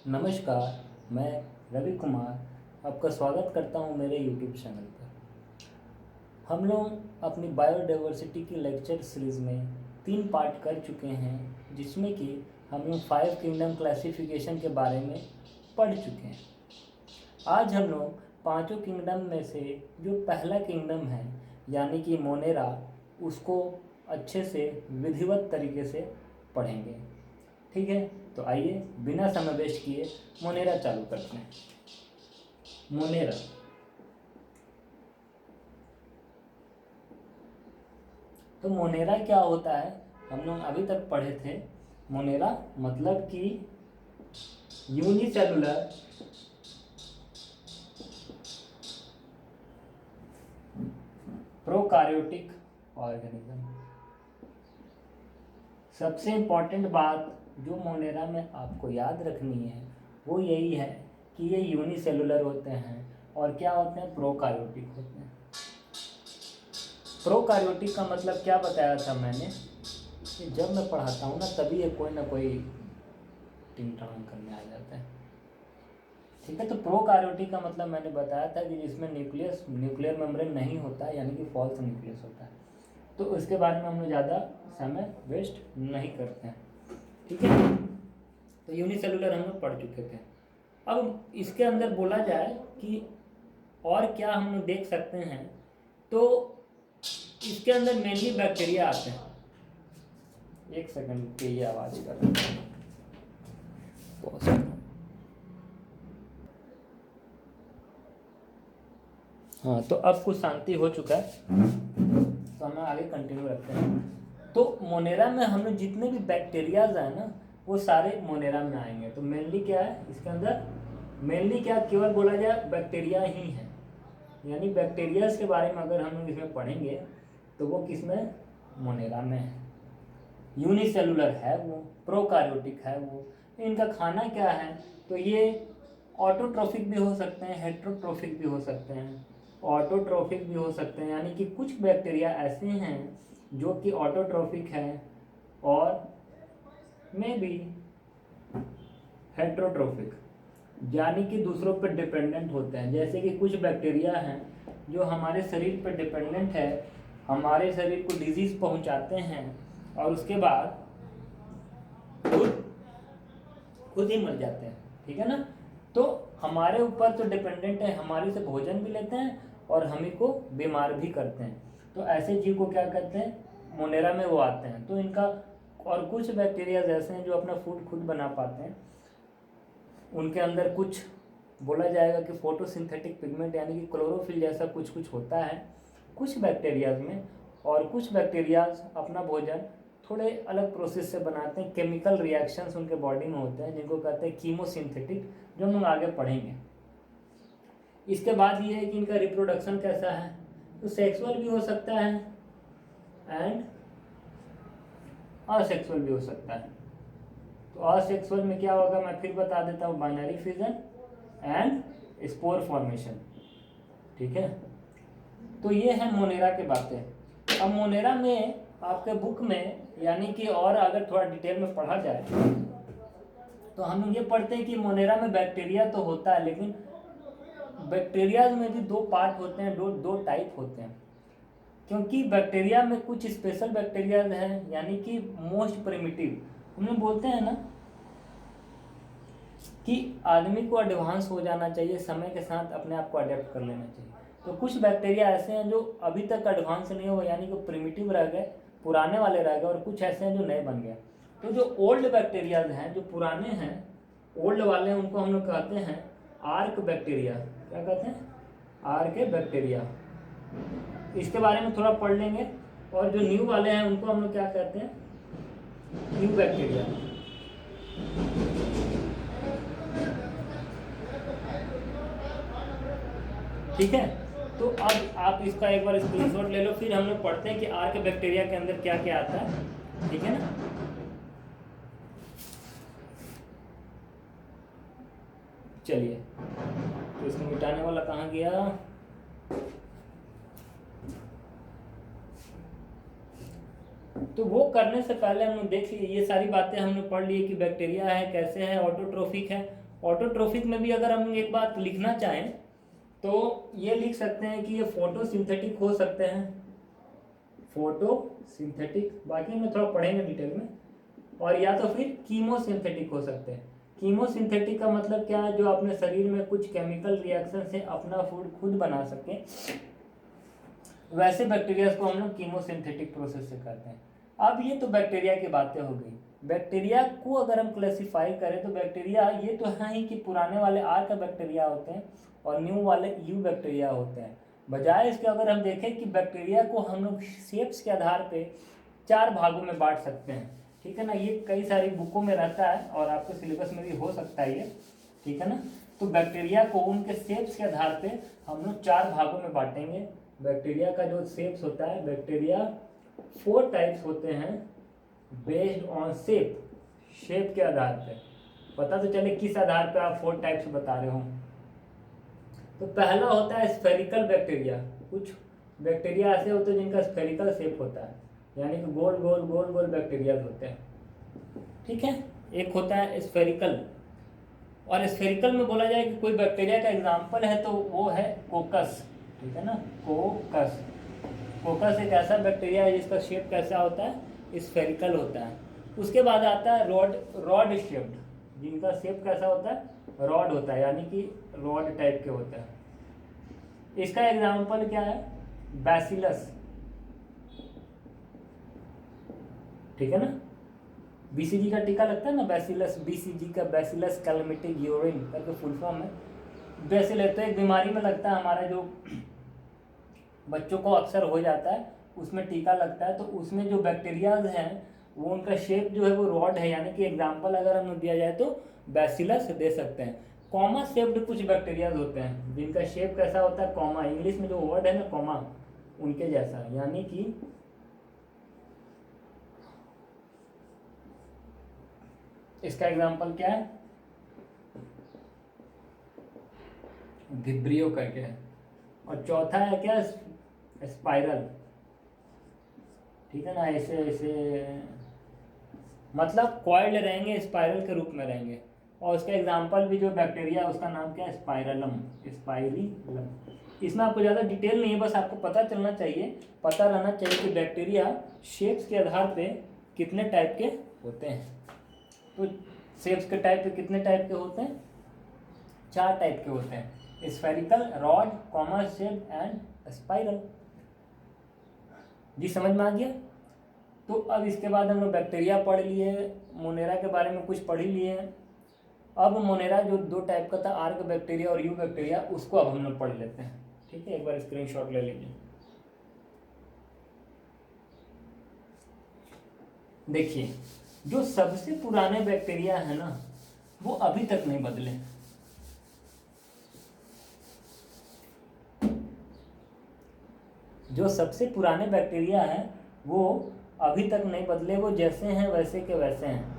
नमस्कार, मैं रवि कुमार आपका स्वागत करता हूं मेरे यूट्यूब चैनल पर। हम लोग अपनी बायोडाइवर्सिटी की लेक्चर सीरीज़ में 3 पार्ट कर चुके हैं, जिसमें कि हम लोग 5 किंगडम क्लासिफिकेशन के बारे में पढ़ चुके हैं। आज हम लोग पांचों किंगडम में से जो पहला किंगडम है यानी कि मोनेरा, उसको अच्छे से विधिवत तरीके से पढ़ेंगे। ठीक है, तो आइए बिना समय वेस्ट किए मोनेरा चालू करते हैं। मोनेरा तो मोनेरा क्या होता है, हम लोग अभी तक पढ़े थे। मोनेरा मतलब कि यूनिसेलुलर प्रोकार्योटिक ऑर्गेनिज्म। सबसे इम्पॉर्टेंट बात जो मोनेरा में आपको याद रखनी है वो यही है कि ये यूनिसेलुलर होते हैं और क्या होते हैं, प्रोकार्योटिक होते हैं। प्रोकार्योटिक का मतलब क्या बताया था मैंने कि जब मैं पढ़ाता हूँ ना तभी ये कोई ना कोई टिंग टांग करने आ जाता है। ठीक है, तो प्रोकार्योटिक का मतलब मैंने बताया था कि जिसमें न्यूक्लियर मेम्ब्रेन नहीं होता, यानी कि फॉल्स न्यूक्लियस होता है। तो उसके बारे में हम लोग ज़्यादा समय वेस्ट नहीं करते हैं। ठीक है, तो यूनिसेलुलर हम लोग पढ़ चुके थे। अब इसके अंदर बोला जाए कि और क्या हम लोग देख सकते हैं, तो इसके अंदर मेनली बैक्टीरिया आते हैं। एक सेकंड के ये आवाज़ कर रहा है। हाँ, तो अब कुछ शांति हो चुका है, तो हम आगे कंटिन्यू रखते हैं। तो मोनेरा में हम लोग जितने भी बैक्टीरियाज हैं ना, वो सारे मोनेरा में आएंगे। तो मेनली क्या है इसके अंदर, मेनली क्या केवल बोला जाए बैक्टीरिया ही है, यानी बैक्टीरियाज के बारे में अगर हम लोग इसमें पढ़ेंगे तो वो किस में, मोनेरा में है। यूनिसेलुलर है वो, प्रोकार्योटिक है वो। इनका खाना क्या है, तो ये ऑटोट्रोफिक भी हो सकते हैं, हेट्रोट्रोफिक भी हो सकते हैं। ऑटोट्रोफिक भी हो सकते हैं यानी कि कुछ बैक्टीरिया ऐसे हैं जो कि ऑटोट्रोफिक हैं और में भी हेट्रोट्रोफिक, यानी कि दूसरों पर डिपेंडेंट होते हैं। जैसे कि कुछ बैक्टीरिया हैं जो हमारे शरीर पर डिपेंडेंट है, हमारे शरीर को डिजीज पहुंचाते हैं और उसके बाद खुद ही मर जाते हैं। ठीक है ना, तो हमारे ऊपर तो डिपेंडेंट है, हमारे से भोजन भी लेते हैं और हमें को बीमार भी करते हैं। तो ऐसे जीव को क्या कहते हैं, मोनेरा में वो आते हैं। तो इनका और कुछ बैक्टीरिया ऐसे हैं जो अपना फूड खुद बना पाते हैं। उनके अंदर कुछ बोला जाएगा कि फोटोसिंथेटिक पिगमेंट यानी कि क्लोरोफिल जैसा कुछ कुछ होता है कुछ बैक्टीरियाज में। और कुछ बैक्टीरियाज अपना भोजन थोड़े अलग प्रोसेस से बनाते हैं, केमिकल रिएक्शंस उनके बॉडी में होते हैं जिनको कहते हैं कीमोसिंथेटिक, जो हम लोग आगे पढ़ेंगे। इसके बाद ये है कि इनका रिप्रोडक्शन कैसा है, तो सेक्सुअल भी हो सकता है एंड असेक्सुअल भी हो सकता है। तो असेक्सुअल में क्या होगा मैं फिर बता देता हूँ, binary fission and spore formation. ठीक है, तो ये है मोनेरा के बातें। अब मोनेरा में आपके बुक में यानी कि और अगर थोड़ा डिटेल में पढ़ा जाए तो हम लोग ये पढ़ते हैं कि मोनेरा में बैक्टीरिया तो होता है, लेकिन बैक्टीरिया में भी 2 पार्ट होते हैं, दो टाइप होते हैं। क्योंकि बैक्टीरिया में कुछ स्पेशल बैक्टीरिया हैं, यानी कि मोस्ट प्रिमिटिव। हम लोग बोलते हैं ना कि आदमी को एडवांस हो जाना चाहिए, समय के साथ अपने आप को अडेप्ट कर लेना चाहिए। तो कुछ बैक्टीरिया ऐसे हैं जो अभी तक एडवांस नहीं हुए, यानी कि प्रिमिटिव रह गए, पुराने वाले रह गए, और कुछ ऐसे हैं जो नए बन गए। तो जो ओल्ड बैक्टीरिया हैं, जो पुराने हैं, ओल्ड वाले हैं, उनको हम लोग कहते हैं आर्क बैक्टीरिया। क्या कहते हैं, आर्क बैक्टीरिया। इसके बारे में थोड़ा पढ़ लेंगे। और जो न्यू वाले हैं उनको हम लोग क्या कहते हैं, न्यू बैक्टीरिया। ठीक है, तो अब आप इसका एक बार स्क्रीनशॉट ले लो, फिर हम लोग पढ़ते हैं कि आर्क बैक्टीरिया के अंदर क्या क्या आता है। ठीक है ना, चलिए, तो इसको मिटाने वाला कहाँ गया। तो वो करने से पहले हम लोग देख लिए, ये सारी बातें हमने पढ़ ली कि बैक्टीरिया है कैसे है, ऑटोट्रोफिक है ऑटोट्रोफिक में भी अगर हम एक बात लिखना चाहें तो ये लिख सकते हैं कि ये फोटोसिंथेटिक हो सकते हैं, फोटोसिंथेटिक, बाकी में थोड़ा पढ़ेंगे डिटेल में, और या तो फिर कीमोसिंथेटिक हो सकते हैं। कीमोसिंथेटिक का मतलब क्या है, जो अपने शरीर में कुछ केमिकल रिएक्शन से अपना फूड खुद बना सके, वैसे बैक्टीरिया को हम लोग कीमोसिंथेटिक प्रोसेस से करते हैं। अब ये तो बैक्टीरिया की बातें हो गई। बैक्टीरिया को अगर हम क्लासिफाई करें तो बैक्टीरिया ये तो है ही कि पुराने वाले आर का बैक्टीरिया होते हैं और न्यू वाले यू बैक्टीरिया होते हैं। बजाय इसके अगर हम देखें कि बैक्टीरिया को हम लोग शेप्स के आधार पे 4 भागों में बांट सकते हैं, ठीक है ना। ये कई सारी बुकों में रहता है और आपके सिलेबस में भी हो सकता है ये, ठीक है ना। तो बैक्टीरिया को उनके शेप्स के आधार पे हम लोग 4 भागों में बांटेंगे। बैक्टीरिया का जो शेप्स होता है, बैक्टीरिया 4 टाइप्स होते हैं बेस्ड ऑन शेप, शेप के आधार पे। पता तो चले किस आधार पे आप 4 टाइप्स बता रहे हो। तो पहला होता है स्फेरिकल बैक्टीरिया। कुछ बैक्टीरिया ऐसे होते हैं जिनका स्फेरिकल शेप होता है, यानी कि गोल गोल गोल गोल बैक्टीरिया होते हैं, ठीक है। एक होता है स्फेरिकल, और स्फेरिकल में बोला जाए कि कोई बैक्टीरिया का एग्जाम्पल है तो वो है कोकस, ठीक है ना। कोकस, कोकस एक ऐसा बैक्टीरिया है जिसका शेप कैसा होता है, स्फेरिकल होता है। उसके बाद आता है रॉड शेप्ड, जिनका शेप कैसा होता है, रॉड होता है, यानी कि रॉड टाइप के होता है। इसका एग्जाम्पल क्या है, बैसिलस, ठीक है ना। बीसीजी का टीका लगता है ना, बैसिलस, बीसीजी का बैसिलस कैलमेटिक यूरिन करके फुल फॉर्म है। बैसिलस तो एक बीमारी में लगता है हमारा, जो बच्चों को अक्सर हो जाता है, उसमें टीका लगता है। तो उसमें जो बैक्टीरियाज हैं वो उनका शेप जो है वो रॉड है, यानी कि एग्जाम्पल अगर हमें दिया जाए तो बैसिलस दे सकते हैं। कॉमा शेप्ड कुछ बैक्टीरियाज होते हैं जिनका शेप कैसा होता है, कॉमा, इंग्लिश में जो वर्ड है ना कॉमा, उनके जैसा, यानी कि इसका एग्जाम्पल क्या है, विब्रियो करके है। और चौथा है क्या, स्पाइरल, ठीक है ना। ऐसे ऐसे मतलब कॉइल्ड रहेंगे, स्पाइरल के रूप में रहेंगे। और उसका एग्जाम्पल भी जो बैक्टीरिया है उसका नाम क्या है, स्पाइरलम, स्पाइरिलम। इसमें आपको ज़्यादा डिटेल नहीं है, बस आपको पता चलना चाहिए, पता रहना चाहिए कि बैक्टीरिया शेप्स के आधार पे कितने टाइप के होते हैं। तो शेप्स के टाइप पे कितने टाइप के होते हैं, 4 टाइप के होते हैं, spherical, rod, comma shape and spiral. जी समझ में आ गया। तो अब इसके बाद हम लोग बैक्टीरिया पढ़ लिए, मोनेरा के बारे में कुछ पढ़ ही लिए। अब मोनेरा जो 2 टाइप का था, आर्क बैक्टीरिया और यू बैक्टीरिया, उसको अब हम लोग पढ़ लेते हैं, ठीक है। एक बार स्क्रीनशॉट ले लीजिए। देखिए, जो सबसे पुराने बैक्टीरिया है ना वो अभी तक नहीं बदले। जो सबसे पुराने बैक्टीरिया हैं वो अभी तक नहीं बदले, वो जैसे हैं वैसे के वैसे हैं।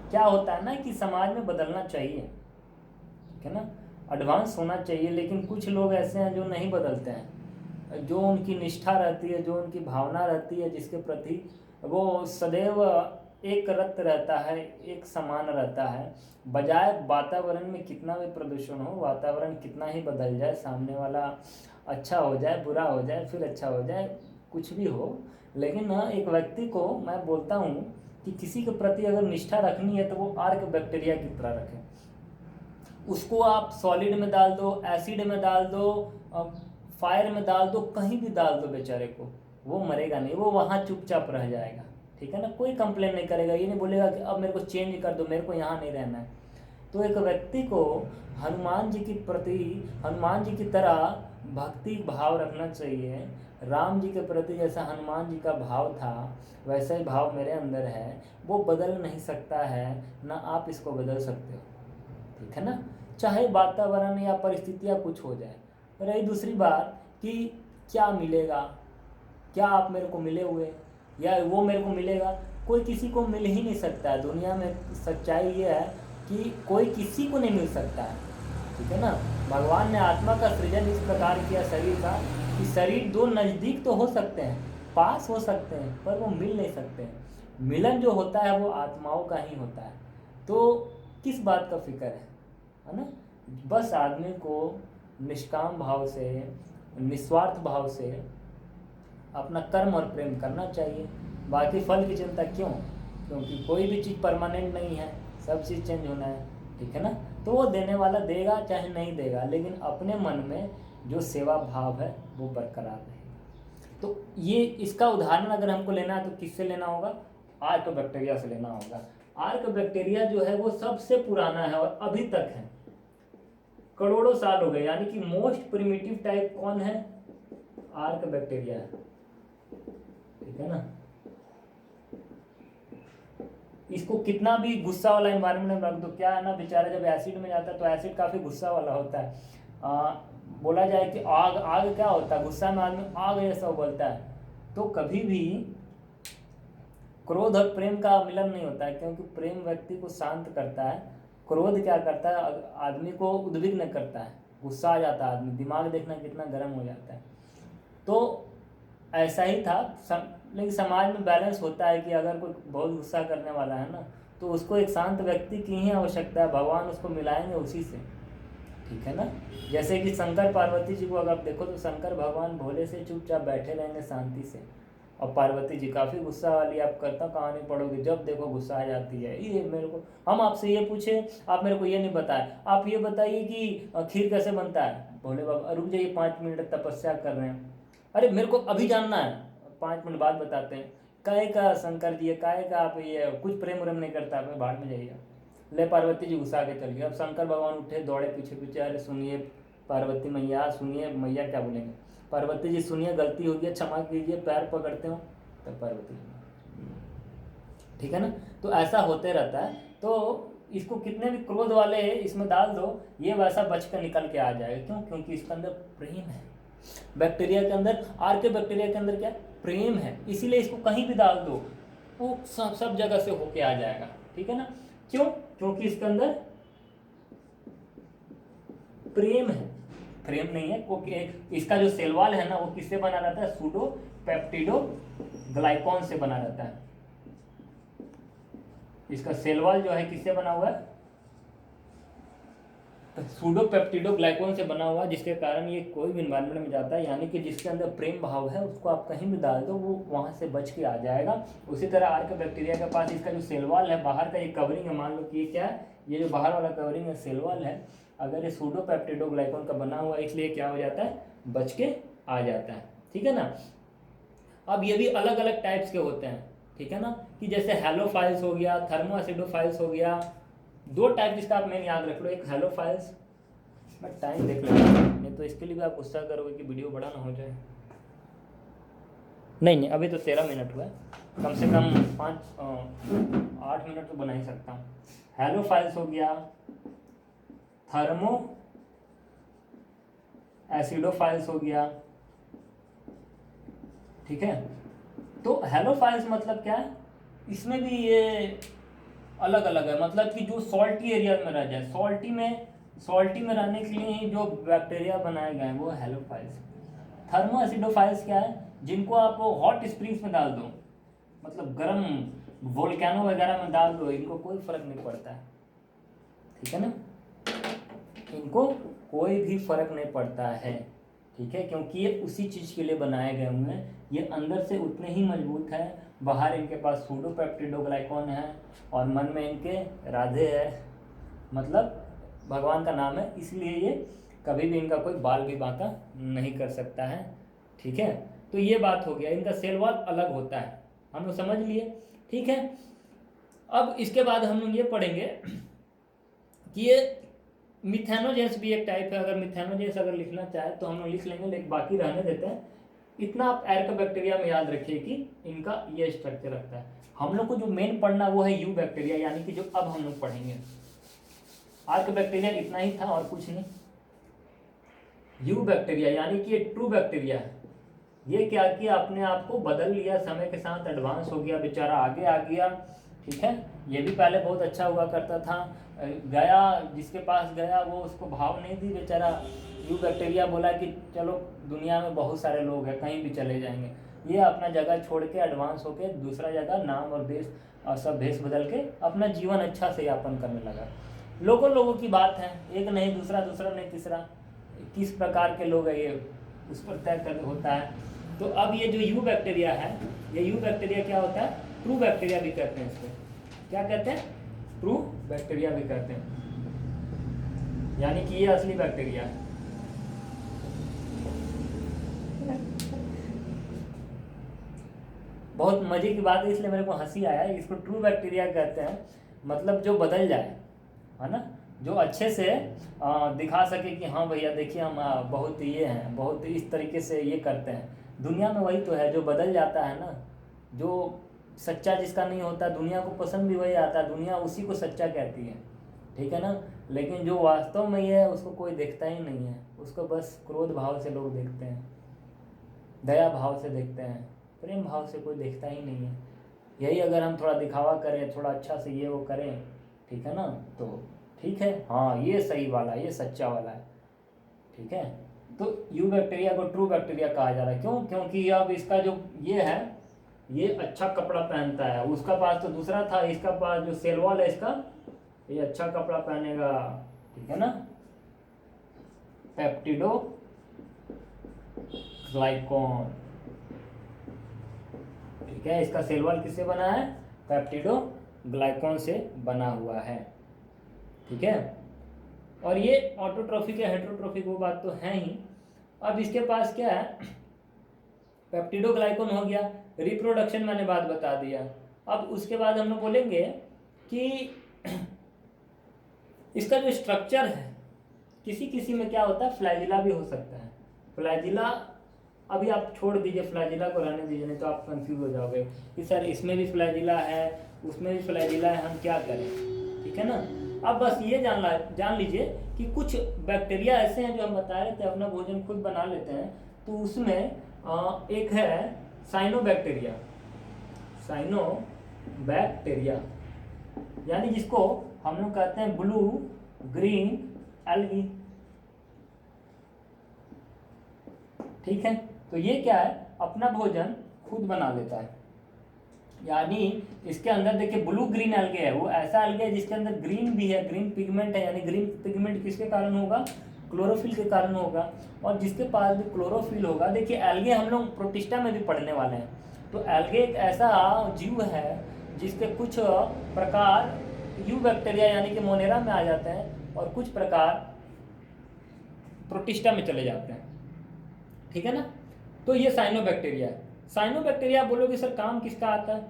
क्या होता है ना कि समाज में बदलना चाहिए, ठीक है ना, एडवांस होना चाहिए, लेकिन कुछ लोग ऐसे हैं जो नहीं बदलते हैं। जो उनकी निष्ठा रहती है, जो उनकी भावना रहती है जिसके प्रति, वो सदैव एक रत रहता है, एक समान रहता है। बजाय वातावरण में कितना भी प्रदूषण हो, वातावरण कितना ही बदल जाए, सामने वाला अच्छा हो जाए, बुरा हो जाए, फिर अच्छा हो जाए, कुछ भी हो, लेकिन एक व्यक्ति को मैं बोलता हूँ कि किसी के प्रति अगर निष्ठा रखनी है तो वो आर्क बैक्टीरिया की तरह रखें। उसको आप सॉलिड में डाल दो, एसिड में डाल दो, फायर में डाल दो, कहीं भी डाल दो, बेचारे को वो मरेगा नहीं, वो वहाँ चुपचाप रह जाएगा, ठीक है ना। कोई कंप्लेन नहीं करेगा, ये नहीं बोलेगा कि अब मेरे को चेंज कर दो, मेरे को यहाँ नहीं रहना है। तो एक व्यक्ति को हनुमान जी के प्रति, हनुमान जी की तरह भक्ति भाव रखना चाहिए। राम जी के प्रति जैसा हनुमान जी का भाव था वैसा ही भाव मेरे अंदर है। वो बदल नहीं सकता है, ना आप इसको बदल सकते हो, ठीक है ना। चाहे वातावरण या परिस्थितियाँ कुछ हो जाए। रही दूसरी बात कि क्या मिलेगा, क्या आप मेरे को मिले हुए या वो मेरे को मिलेगा, कोई किसी को मिल ही नहीं सकता है। दुनिया में सच्चाई ये है कि कोई किसी को नहीं मिल सकता है, ठीक है ना। भगवान ने आत्मा का सृजन इस प्रकार किया शरीर का कि शरीर 2 नज़दीक तो हो सकते हैं, पास हो सकते हैं, पर वो मिल नहीं सकते हैं। मिलन जो होता है वो आत्माओं का ही होता है। तो किस बात का फिक्र है, है ना। बस आदमी को निष्काम भाव से, निस्वार्थ भाव से अपना कर्म और प्रेम करना चाहिए। बाकी फल की चिंता क्यों, क्योंकि कोई भी चीज़ परमानेंट नहीं है, सब चीज़ चेंज होना है, ठीक है ना। तो वो देने वाला देगा चाहे नहीं देगा, लेकिन अपने मन में जो सेवा भाव है वो बरकरार रहेगा। तो ये इसका उदाहरण अगर हमको लेना है तो किससे लेना होगा, आर्कोबैक्टीरिया से लेना होगा। आर्कोबैक्टीरिया जो है वो सबसे पुराना है और अभी तक है, करोड़ों साल हो गए, यानी कि मोस्ट प्रिमिटिव टाइप कौन है, आर्कोबैक्टीरिया है, ठीक है ना। इसको कितना भी गुस्सा वाला एनवायरनमेंट में रख दो, क्या है ना, बेचारा जब एसिड में जाता है तो एसिड काफ़ी गुस्सा वाला होता है। बोला जाए कि आग, आग क्या होता है, गुस्सा में आदमी आग जैसा उबलता है। तो कभी भी क्रोध और प्रेम का मिलन नहीं होता है, क्योंकि प्रेम व्यक्ति को शांत करता है, क्रोध क्या करता है, आदमी को उद्विग्न करता है, गुस्सा आ जाता है आदमी, दिमाग देखना कितना गर्म हो जाता है। तो ऐसा ही था, लेकिन समाज में बैलेंस होता है कि अगर कोई बहुत गुस्सा करने वाला है ना, तो उसको एक शांत व्यक्ति की ही आवश्यकता है, भगवान उसको मिलाएंगे उसी से, ठीक है ना। जैसे कि शंकर पार्वती जी को अगर आप देखो तो शंकर भगवान भोले से चुपचाप बैठे रहेंगे शांति से, और पार्वती जी काफ़ी गुस्सा वाली, आप करता कहानी पढ़ोगे जब देखो गुस्सा आ जाती है। ये मेरे को, हम आपसे ये पूछे आप मेरे को ये नहीं बताए, आप ये बताइए कि खीर कैसे बनता है, भोले बाबा रुक जाइए 5 मिनट तपस्या कर रहे हैं, अरे मेरे को अभी जानना है, 5 मिनट बाद बताते हैं। काहे का शंकर जी है, काहे का आप ये कुछ प्रेम व्रेम नहीं करता, आप बाहर में जाइए। ले पार्वती जी गुस्सा के चल गए। अब शंकर भगवान उठे, दौड़े पीछे पीछे, अरे सुनिए पार्वती मैया, सुनिए, मैया क्या बोलेंगे, पार्वती जी सुनिए गलती हो गई, क्षमा कीजिए, पैर पकड़ते हो, तब पार्वती जी, ठीक है ना। तो ऐसा होते रहता है। तो इसको कितने भी क्रोध वाले इसमें डाल दो, ये वैसा बच कर निकल के आ जाएगा। क्यों, क्योंकि इसके अंदर प्रेम है। बैक्टीरिया के अंदर, आर्कोबैक्टीरिया के अंदर क्या प्रेम है, इसीलिए इसको कहीं भी डाल दो वो सब जगह से होके आ जाएगा, ठीक है ना। क्यों, क्योंकि इसके अंदर प्रेम है, प्रेम नहीं है क्योंकि इसका जो सेल वॉल है ना वो किससे बना रहता है, सूडो पेप्टिडो ग्लाइकॉन से बना रहता है। इसका सेल वॉल जो है किससे बना हुआ है, सूडो पेप्टिडो ग्लाइकॉन से बना हुआ, जिसके कारण ये कोई भी एनवायरनमेंट में जाता है, यानी कि जिसके अंदर प्रेम भाव है उसको आप कहीं भी डाल दो वो वहाँ से बच के आ जाएगा। उसी तरह आर्कोबैक्टीरिया के पास इसका जो सेल वॉल है, बाहर का ये कवरिंग है, मान लो कि ये क्या है, ये जो बाहर वाला कवरिंग है सेल वॉल है, अगर ये सूडो पेप्टिडो ग्लाइकॉन का बना हुआ, इसलिए क्या हो जाता है, बच के आ जाता है, ठीक है ना। अब ये भी अलग अलग टाइप्स के होते हैं, ठीक है ना, कि जैसे हेलोफाइल्स हो गया, थर्मोएसिडोफाइल्स हो गया, 2 टाइप जिसका आप मेन याद रख लो, एक हेलोफाइल्स। मैं टाइम देख लेता हूँ, नहीं तो इसके लिए भी आप गुस्सा करोगे कि वीडियो बड़ा ना हो जाए। नहीं, अभी तो 13 मिनट हुआ है, कम से कम 8 मिनट तो बना ही सकता हूँ। हेलोफाइल्स हो गया, थर्मो एसिडोफाइल्स हो गया, ठीक है। तो हेलोफाइल्स मतलब क्या है, इसमें भी ये अलग अलग है, मतलब कि जो सॉल्टी एरिया में रह जाए, सॉल्टी में रहने के लिए जो बैक्टीरिया बनाए गए हैं वो हेलोफाइल्स। थर्मो एसिडोफाइल्स क्या है, जिनको आप हॉट स्प्रिंग्स में डाल दो, मतलब गर्म वोल्केनो वगैरह में डाल दो, इनको कोई फर्क नहीं पड़ता है, ठीक है ना, इनको कोई भी फर्क नहीं पड़ता है, ठीक है, क्योंकि ये उसी चीज़ के लिए बनाए गए हुए हैं। ये अंदर से उतने ही मजबूत है, बाहर इनके पास सूडो पेप्टिडो ग्लाइकॉन है और मन में इनके राधे है, मतलब भगवान का नाम है, इसलिए ये कभी भी इनका कोई बाल भी बांका नहीं कर सकता है, ठीक है। तो ये बात हो गया, इनका सेल वॉल अलग होता है, हम लोग समझ लिए, ठीक है। अब इसके बाद हम लोग ये पढ़ेंगे कि ये मिथेनोजेंस भी एक टाइप है। अगर मिथेनोजेंस अगर लिखना चाहे तो हम लोग लिख लेंगे, लेकिन बाकी रहने देते हैं। इतना आप आर्कोबैक्टीरिया में याद रखिए कि इनका ये स्ट्रक्चर रखता है। हम लोग को जो मेन पढ़ना वो है यू बैक्टीरिया, यानी कि जो अब हम लोग पढ़ेंगे। आर्कोबैक्टीरिया इतना ही था और कुछ नहीं। यू बैक्टीरिया यानी कि ये ट्रू बैक्टीरिया है। ये क्या किया, अपने आप को बदल लिया, समय के साथ एडवांस हो गया, बेचारा आगे आ गया, ठीक है। ये भी पहले बहुत अच्छा हुआ करता था, गया जिसके पास गया वो उसको भाव नहीं दी, बेचारा यू बैक्टीरिया बोला कि चलो दुनिया में बहुत सारे लोग हैं, कहीं भी चले जाएंगे। ये अपना जगह छोड़ के एडवांस होके दूसरा जगह नाम और देश और सब भेष बदल के अपना जीवन अच्छा से यापन करने लगा। लोगों लोगों की बात है, एक नहीं दूसरा, दूसरा नहीं तीसरा, किस प्रकार के लोग है ये उस पर तय कर होता है। तो अब ये जो यू बैक्टीरिया है, ये यू बैक्टीरिया क्या होता है, ट्रू बैक्टीरिया भी कहते हैं इसको। क्या कहते हैं, ट्रू बैक्टीरिया भी कहते हैं, यानी कि ये असली बैक्टीरिया है। बहुत मजे की बात है, इसलिए मेरे को हंसी आया। इसको ट्रू बैक्टीरिया कहते हैं, मतलब जो बदल जाए, है ना, जो अच्छे से दिखा सके कि हाँ भैया देखिए हम बहुत ये हैं, बहुत इस तरीके से ये करते हैं। दुनिया में वही तो है जो बदल जाता है ना, जो सच्चा जिसका नहीं होता, दुनिया को पसंद भी वही आता है, दुनिया उसी को सच्चा कहती है, ठीक है ना। लेकिन जो वास्तव में ये है उसको कोई देखता ही नहीं है, उसको बस क्रोध भाव से लोग देखते हैं, दया भाव से देखते हैं, प्रेम भाव से कोई देखता ही नहीं है। यही अगर हम थोड़ा दिखावा करें, थोड़ा अच्छा से ये वो करें, ठीक है ना, तो ठीक है, हाँ ये सही वाला, ये सच्चा वाला है, ठीक है। तो यू बैक्टीरिया को ट्रू बैक्टीरिया कहा जा रहा है, क्यों, क्योंकि अब इसका जो ये है, ये अच्छा कपड़ा पहनता है, उसका पास तो दूसरा था, इसका पास जो सेल वॉल है इसका, ये अच्छा कपड़ा पहनेगा, ठीक है ना। पेप्टिडो ग्लाइकॉन, ठीक है, इसका सेल वॉल किससे बना है, पेप्टिडो ग्लाइकॉन से बना हुआ है, ठीक है। और ये ऑटोट्रॉफिक है, हेटेरोट्रॉफिक वो बात तो है ही। अब इसके पास क्या है, पेप्टिडो ग्लाइकॉन हो गया, रिप्रोडक्शन मैंने बात बता दिया। अब उसके बाद हम लोग बोलेंगे कि इसका जो स्ट्रक्चर है, किसी किसी में क्या होता है, फ्लैजिला भी हो सकता है। फ्लैजिला अभी आप छोड़ दीजिए, फ्लैजिला को रहने दीजिए, नहीं तो आप कंफ्यूज हो जाओगे कि सर इसमें भी फ्लैजिला है, उसमें भी फ्लैजिला है, हम क्या करें, ठीक है ना। अब बस ये जान लीजिए कि कुछ बैक्टीरिया ऐसे हैं जो हम बता रहे थे अपना भोजन खुद बना लेते हैं, तो उसमें एक है साइनोबैक्टीरिया। साइनोबैक्टीरिया यानी जिसको हम लोग कहते हैं ब्लू ग्रीन एल्गी, ठीक है। तो ये क्या है, अपना भोजन खुद बना लेता है, यानी इसके अंदर देखिए ब्लू ग्रीन एल्गे है, वो ऐसा एल्गे है जिसके अंदर ग्रीन भी है, ग्रीन पिगमेंट है, यानी ग्रीन पिगमेंट किसके कारण होगा, क्लोरोफिल के कारण होगा। और जिसके पास भी क्लोरोफिल होगा, देखिए एल्गे हम लोग प्रोटिस्टा में भी पढ़ने वाले हैं, तो एल्गे एक ऐसा जीव है जिसके कुछ प्रकार यू बैक्टीरिया यानी कि मोनेरा में आ जाते हैं और कुछ प्रकार प्रोटिस्टा में चले जाते हैं, ठीक है ना। तो ये साइनोबैक्टीरिया है। साइनोबैक्टीरिया बोलोगे सर काम किसका आता है,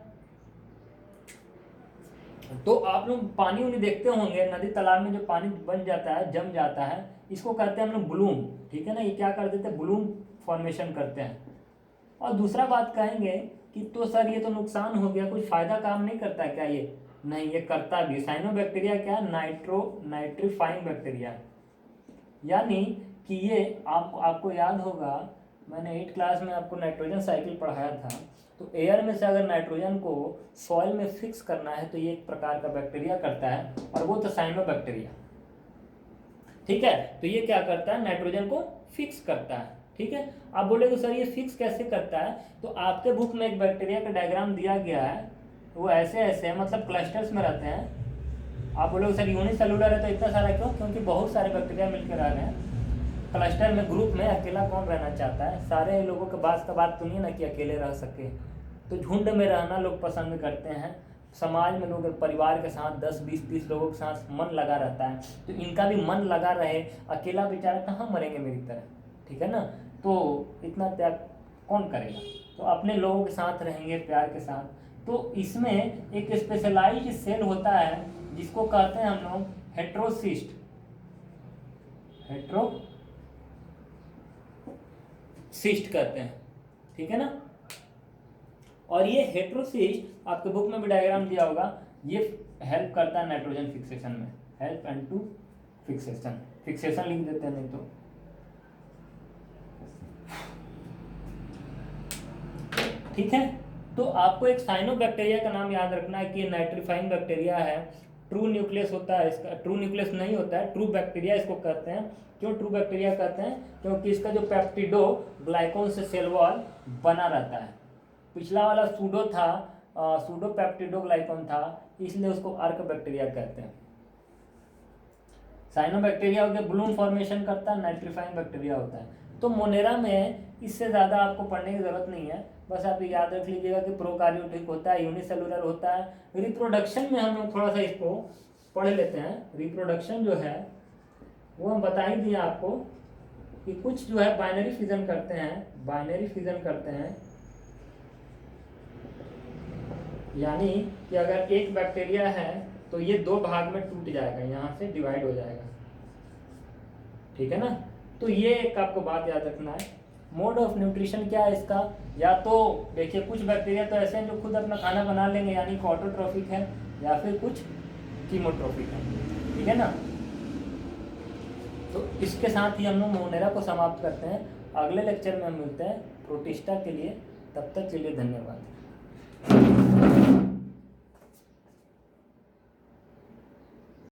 तो आप लोग पानी उन्हें देखते होंगे, नदी तालाब में जो पानी बन जाता है, जम जाता है, इसको कहते हैं हम लोग ब्लूम, ठीक है ना। ये क्या कर देते हैं, ब्लूम फॉर्मेशन करते हैं। और दूसरा बात कहेंगे कि तो सर ये तो नुकसान हो गया, कुछ फायदा काम नहीं करता क्या ये, नहीं ये करता भी। साइनोबैक्टीरिया क्या, नाइट्रीफाइंग बैक्टीरिया, यानी कि ये आपको याद होगा, मैंने 8th क्लास में आपको नाइट्रोजन साइकिल पढ़ाया था। तो एयर में से अगर नाइट्रोजन को सॉइल में फिक्स करना है तो ये एक प्रकार का बैक्टीरिया करता है, और वो तो साइनोबैक्टीरिया, ठीक है। तो ये क्या करता है, नाइट्रोजन को फिक्स करता है, ठीक है। आप बोलेगे सर ये फिक्स कैसे करता है, तो आपके बुक में एक बैक्टीरिया का डायग्राम दिया गया है, वो ऐसे ऐसे है, मतलब क्लस्टर्स में रहते हैं। आप बोलोगे सर यूनिसेलुलर है तो इतना सारा क्यों, क्योंकि बहुत सारे बैक्टीरिया मिलकर रह रहे हैं क्लस्टर में, ग्रुप में। अकेला कौन रहना चाहता है, सारे लोगों के पास का बात सुनिए ना कि अकेले रह सके, तो झुंड में रहना लोग पसंद करते हैं। समाज में लोग परिवार के साथ 10 20 30 लोगों के साथ मन लगा रहता है, तो इनका भी मन लगा रहे, अकेला बेचारा कहाँ मरेंगे मेरी तरह, ठीक है ना। तो इतना त्याग कौन करेगा, तो अपने लोगों के साथ रहेंगे प्यार के साथ। तो इसमें एक स्पेशलाइज्ड सेल होता है जिसको कहते हैं हम लोग हेट्रोसिस्ट, हेट्रोसिस्ट कहते हैं, ठीक है ना। और ये हेट्रोसिस्ट आपके बुक में भी डायग्राम दिया होगा, ये हेल्प करता है नाइट्रोजन फिक्सेशन में, help and two fixation, fixation लिख देते हैं नहीं तो, ठीक है। तो आपको एक साइनोबैक्टीरिया का नाम याद रखना है कि ये नाइट्रीफाइंग बैक्टीरिया है, ट्रू न्यूक्लियस होता है इसका, ट्रू न्यूक्लियस नहीं होता है, ट्रू बैक्टीरिया इसको कहते हैं। क्यों ट्रू बैक्टीरिया कहते हैं, क्योंकि इसका जो पेप्टिडो ग्लाइकॉन से सेल वॉल बना रहता है। पिछला वाला सूडो था, सूडो पेप्टिडो ग्लाइकॉन था, इसलिए उसको अर्क बैक्टीरिया कहते हैं, साइनोबैक्टीरिया हो गया ब्लूम फॉर्मेशन करता है, नाइट्रीफाइंग बैक्टीरिया होता है। तो मोनेरा में इससे ज़्यादा आपको पढ़ने की ज़रूरत नहीं है, बस आप याद रख लीजिएगा कि प्रोकार्योटिक होता है, यूनिसेलुलर होता है। रिप्रोडक्शन में हम लोग थोड़ा सा इसको पढ़ लेते हैं। रिप्रोडक्शन जो है वो हम बता ही दिए आपको कि कुछ जो है बाइनरी फिजन करते हैं, बाइनरी फिजन करते हैं, यानी कि अगर एक बैक्टीरिया है तो ये 2 भाग में टूट जाएगा, यहाँ से डिवाइड हो जाएगा, ठीक है ना। तो ये एक आपको बात याद रखना है। मोड ऑफ न्यूट्रिशन क्या है इसका, या तो देखिए कुछ बैक्टीरिया तो ऐसे हैं जो खुद अपना खाना बना लेंगे यानी कि ऑटोट्रॉफिक है, या फिर कुछ कीमोट्रॉफिक है, ठीक है ना। तो इसके साथ ही हम लोग मोनेरा को समाप्त करते हैं। अगले लेक्चर में हम मिलते हैं प्रोटिस्टा के लिए, तब तक के लिए धन्यवाद।